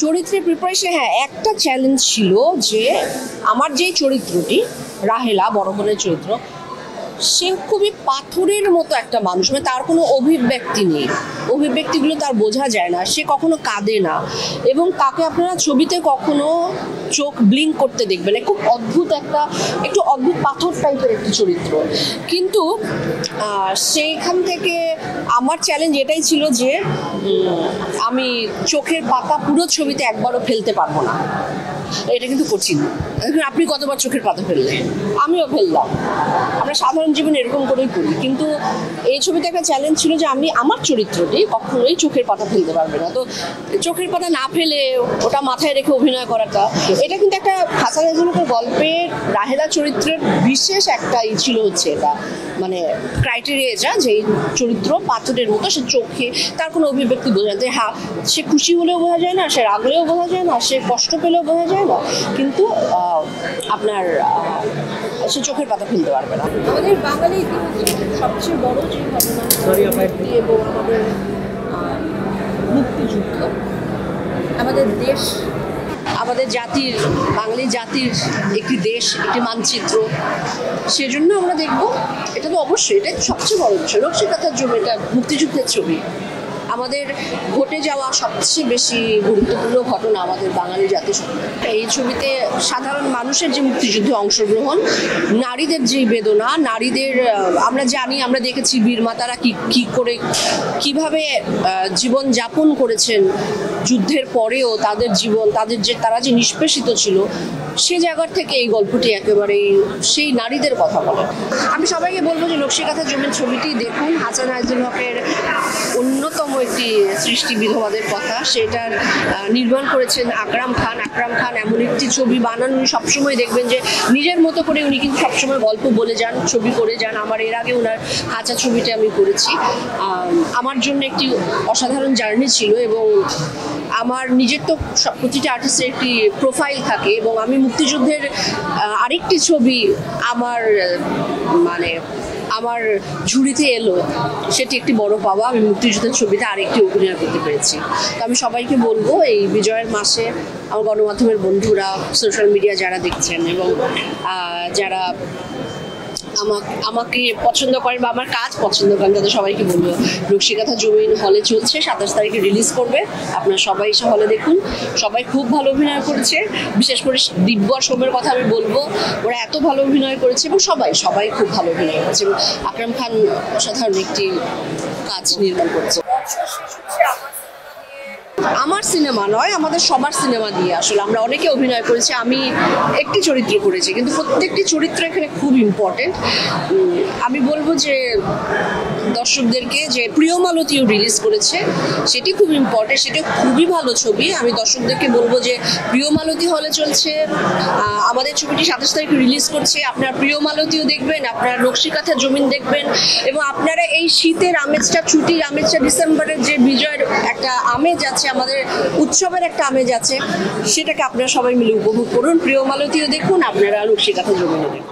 চরিত্রের প্রিপারেশন, হ্যাঁ, একটা চ্যালেঞ্জ ছিল যে আমার যে চরিত্রটি রাহেলা, বড় বোনের চরিত্র, সে খুবই পাথরের মতো একটা মানুষ, মানে তার কোনো অভিব্যক্তি নেই, অভিব্যক্তিগুলো তার বোঝা যায় না, সে কখনো কাঁদে না, এবং তাকে আপনারা ছবিতে কখনো চোখ ব্লিঙ্ক করতে দেখবেন, খুব অদ্ভুত একটু অদ্ভুত পাথর টাইপের একটি চরিত্র। কিন্তু সেইখান থেকে আমার চ্যালেঞ্জ এটাই ছিল যে আমি চোখের পাতা পুরো ছবিতে একবারও ফেলতে পারবো না, এটা কিন্তু কঠিন। আপনি কতবার চোখের পাতা ফেললেন? আমিও ফেললাম, আমরা সাধারণ জীবনে এরকম করেই করি, কিন্তু এই ছবিতে একটা চ্যালেঞ্জ ছিল যে আমি আমার চরিত্রটি কখনোই চোখের পাতা ফেলতে পারবে না। তো চোখের পাতা না ফেলে ওটা মাথায় রেখে অভিনয় করাটা, এটা কিন্তু একটা হাসান রাজানুকের গল্পের রাহেলা চরিত্রের বিশেষ একটা ছিল হচ্ছে এটা, মানে ক্রাইটেরিয়া এটা যে এই চরিত্র পাথরের মতো, সে চোখে তার কোনো অভিব্যক্তি বোঝা যায়, হ্যাঁ সে খুশি হলেও বোঝা যায় না, সে রাগলেও বোঝা যায় না, সে কষ্ট পেলেও বোঝা যায় না, কিন্তু আপনার সে চোখের পাতা ফেলতে পারবে না। আমাদের বাঙালি সবচেয়ে বড় যে ঘটনা এবং আমাদের মুক্তিযুদ্ধ, আমাদের দেশ, আমাদের জাতির, বাঙালি জাতির একটি দেশ, একটি মানচিত্র, সেজন্য আমরা দেখবো। এটা তো অবশ্যই, এটা সবচেয়ে বড় বিষয়। নকশিকাঁথার জমি, এটা মুক্তিযুদ্ধের ছবি, আমাদের ঘটে যাওয়া সবচেয়ে বেশি গুরুত্বপূর্ণ ঘটনা আমাদের বাঙালি জাতির। এই ছবিতে সাধারণ মানুষের যে মুক্তিযুদ্ধে অংশগ্রহণ, নারীদের যে বেদনা, নারীদের, আমরা জানি, আমরা দেখেছি বীরমাতারা কি করে কিভাবে জীবন যাপন করেছেন যুদ্ধের পরেও, তাদের জীবন, তারা যে নিষ্পেষিত ছিল, সে জায়গার থেকে এই গল্পটি একেবারেই সেই নারীদের কথা বলে। আমি সবাইকে বলবো যে নকশিকাঁথার জমির ছবিটি দেখুন। হাসান রাজানুকের অন্যতম একটি সৃষ্টি বিধবাদের কথা, সেটার নির্মাণ করেছেন আকরাম খান। আকরাম খান এমন একটি ছবি বানান, উনি সবসময় দেখবেন যে নিজের মতো করে উনি কিন্তু সবসময় গল্প বলে যান, ছবি করে যান। আমার এর আগে ওনার হাঁচা ছবিটা আমি করেছি, আমার জন্য একটি অসাধারণ জার্নি ছিল, এবং আমার নিজের তো প্রতিটা আর্টিস্টের একটি প্রোফাইল থাকে, এবং আমি মুক্তিযুদ্ধের আরেকটি ছবি আমার ঝুড়িতে এলো, সেটি একটি বড় পাওয়া। আমি মুক্তিযুদ্ধের ছবিতে আরেকটি অভিনয় করতে পেরেছি। তো আমি সবাইকে বলবো, এই বিজয়ের মাসে আমার গণমাধ্যমের বন্ধুরা, সোশ্যাল মিডিয়া যারা দেখছেন এবং যারা আমাকে পছন্দ করেন বা আমার কাজ পছন্দ করেন, তাদের সবাইকে বলবো, নকশিকাঁথা জমিন হলে চলছে, 27 তারিখে রিলিজ করবে, আপনারা সবাই এসে হলে দেখুন। সবাই খুব ভালো অভিনয় করেছে, বিশেষ করে দিব্য আর সৌম্যের কথা আমি বলবো, ওরা এত ভালো অভিনয় করেছে, এবং সবাই খুব ভালো অভিনয় করেছে, এবং আকরাম খান অসাধারণ একটি কাজ নির্মাণ করেছে। আমার সিনেমা নয়, আমাদের সবার সিনেমা দিয়ে আসলে আমরা অনেকে অভিনয় করেছি, আমি একটি চরিত্র করেছি, কিন্তু প্রত্যেকটি চরিত্র এখানে খুব ইম্পর্টেন্ট। আমি বলবো যে দর্শকদেরকে, যে প্রিয়মালতীও রিলিজ করেছে, সেটি খুব ইম্পর্টেন্ট, সেটা খুবই ভালো ছবি। আমি দর্শকদেরকে বলবো যে প্রিয়মালতী হলে চলছে, আমাদের ছবিটি 27 তারিখে রিলিজ করছে, আপনারা প্রিয়মালতীও দেখবেন, আপনারা নকশিকাঁথার জমিন দেখবেন, এবং আপনারা এই শীতের আমেজটা, ছুটির আমেজটা, ডিসেম্বরের যে বিজয়ের একটা আমেজ আছে, আমাদের উৎসবের একটা আমেজ আছে, সেটাকে আপনারা সবাই মিলে উপভোগ করুন। প্রিয়মালতীও দেখুন, আপনারা নকশিকাঁথার জমিনও দেখুন।